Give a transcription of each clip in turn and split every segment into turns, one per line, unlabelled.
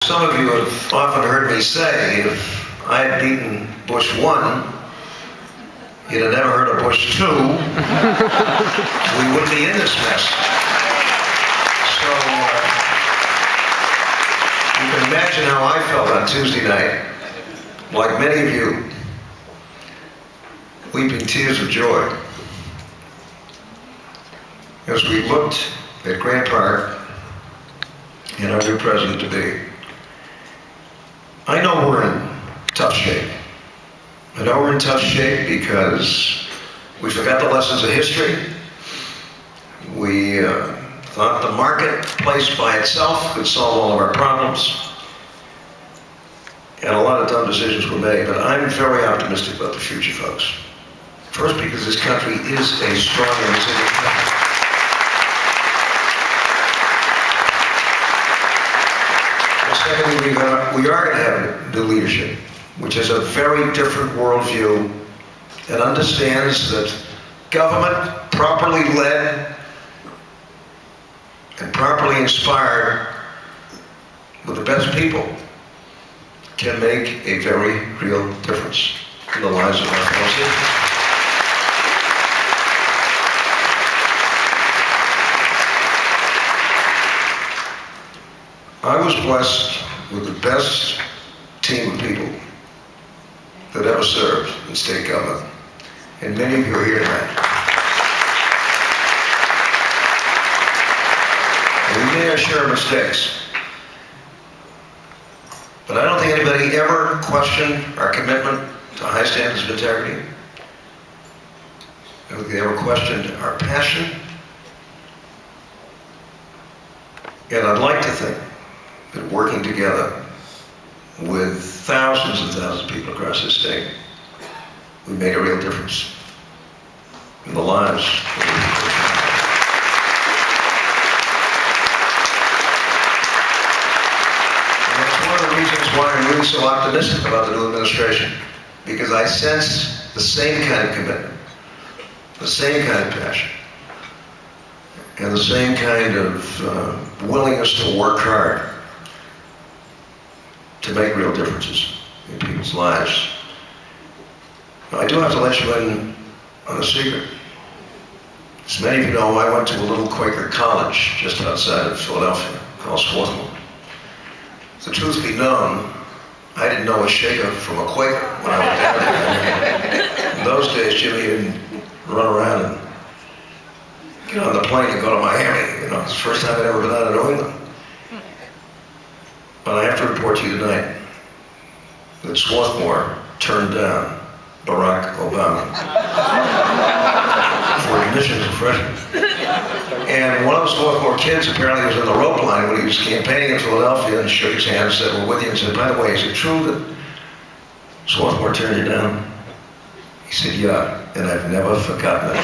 Some of you have often heard me say, if I had beaten Bush 1, you'd have never heard of Bush 2. We wouldn't be in this mess. So you can imagine how I felt on Tuesday night. Like many of you, weeping tears of joy as we looked at Grant Park and our new president-to-be. I know we're in tough shape. I know we're in tough shape because we forgot the lessons of history. We thought the marketplace by itself could solve all of our problems. And a lot of dumb decisions were made, but I'm very optimistic about the future, folks. First, because this country is a strong and resilient country. And secondly, we are going to have new leadership, which has a very different worldview and understands that government, properly led and properly inspired with the best people, can make a very real difference in the lives of our fellow citizens. I was blessed with the best team of people that ever served in state government, and many of you are here tonight. And we made our share of mistakes, but I don't think anybody ever questioned our commitment to high standards of integrity. I don't think they ever questioned our passion. And I'd like to think that working together with thousands and thousands of people across this state, we made a real difference in the lives of the people. And that's one of the reasons why I'm really so optimistic about the new administration, because I sense the same kind of commitment, the same kind of passion, and the same kind of willingness to work hard to make real differences in people's lives. Now, I do have to let you in on a secret. As many of you know, I went to a little Quaker college just outside of Philadelphia called Swarthmore. The truth be known, I didn't know a Shaker from a Quaker when I went down there. In those days, Jimmy didn't run around and get on the plane and go to Miami. You know, it's the first time I'd ever been out of New England. But I have to report to you tonight that Swarthmore turned down Barack Obama for admission as a freshman. And one of the Swarthmore kids apparently was in the rope line when he was campaigning in Philadelphia and shook his hand and said, "We're with you," and said, "By the way, is it true that Swarthmore turned you down?" He said, "Yeah, and I've never forgotten it."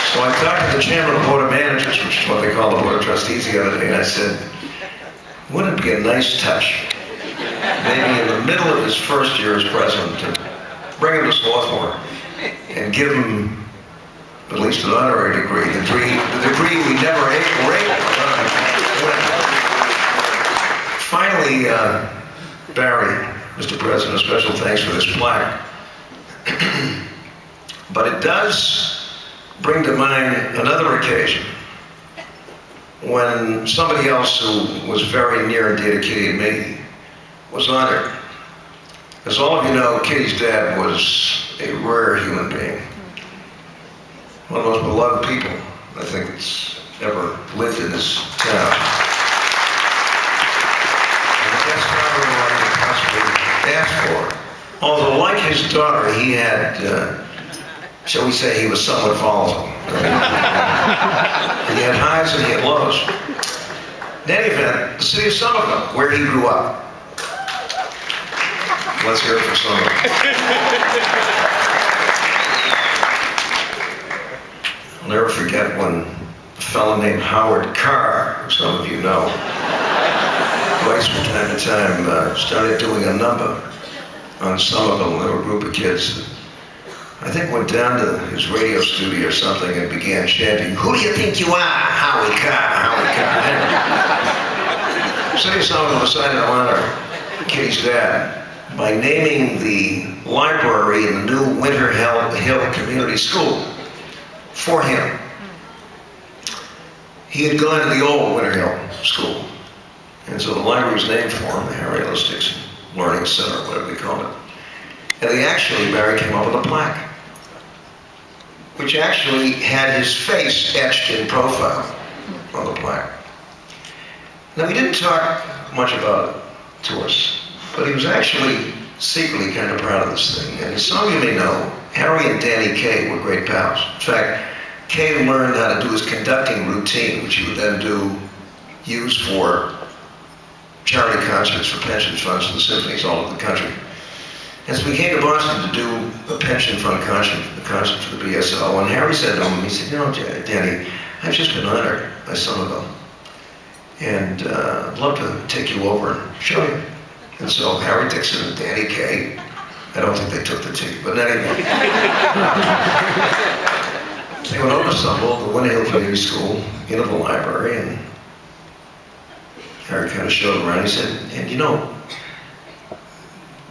So I talked to the chairman of the Board of Managers, which is what they call the Board of Trustees, the other day, and I said, wouldn't it be a nice touch, maybe in the middle of his first year as president, to bring him to Swarthmore and give him at least an honorary degree, the degree we never were able to win. Finally, Barry, Mr. President, a special thanks for this plaque. But it does bring to mind another occasion when somebody else who was very near and dear to Kitty and me was honored. As all of you know, Kitty's dad was a rare human being. One of the most beloved people I think that's ever lived in this town. And the best father-in-law I could possibly ask for. Although, like his daughter, he had, shall we say, he was somewhat volatile. He had highs and he had lows. In any event, the city of Somerville, where he grew up. Let's hear it for Somerville. I'll never forget when a fellow named Howard Carr, who some of you know, twice from time to time, started doing a number on Somerville. There were a group of kids. I think went down to his radio studio or something and began chanting, "Who do you think you are, Howie Carr, Howie Carr?" Say something on the side of honor, Kitty's dad, by naming the library in the new Winter Hill Community School for him. He had gone to the old Winter Hill School, and so the library was named for him, the Harry Ellis Dixon Learning Center, whatever they called it. And Barry came up with a plaque, which actually had his face etched in profile on the plaque. Now, he didn't talk much about it to us, but he was actually secretly kind of proud of this thing. And some of you may know, Harry and Danny Kaye were great pals. In fact, Kaye learned how to do his conducting routine, which he would then use for charity concerts for pension funds and symphonies all over the country. And so we came to Boston to do a pension fund concert for the BSO, and Harry said to him, he said, you know, Danny, I've just been honored by Somerville, and I'd love to take you over and show you. And so Harry Dixon and Danny Kaye, I don't think they took the tea, but anyway. They went over to Somerville, the Winter Hill Community School, into the library, and Harry kind of showed him around. He said, and you know,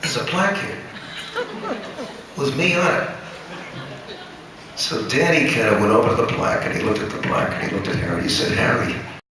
there's a plaque here with me on it. So Danny kind of went over to the plaque, and he looked at the plaque, and he looked at Harry, and he said, Harry,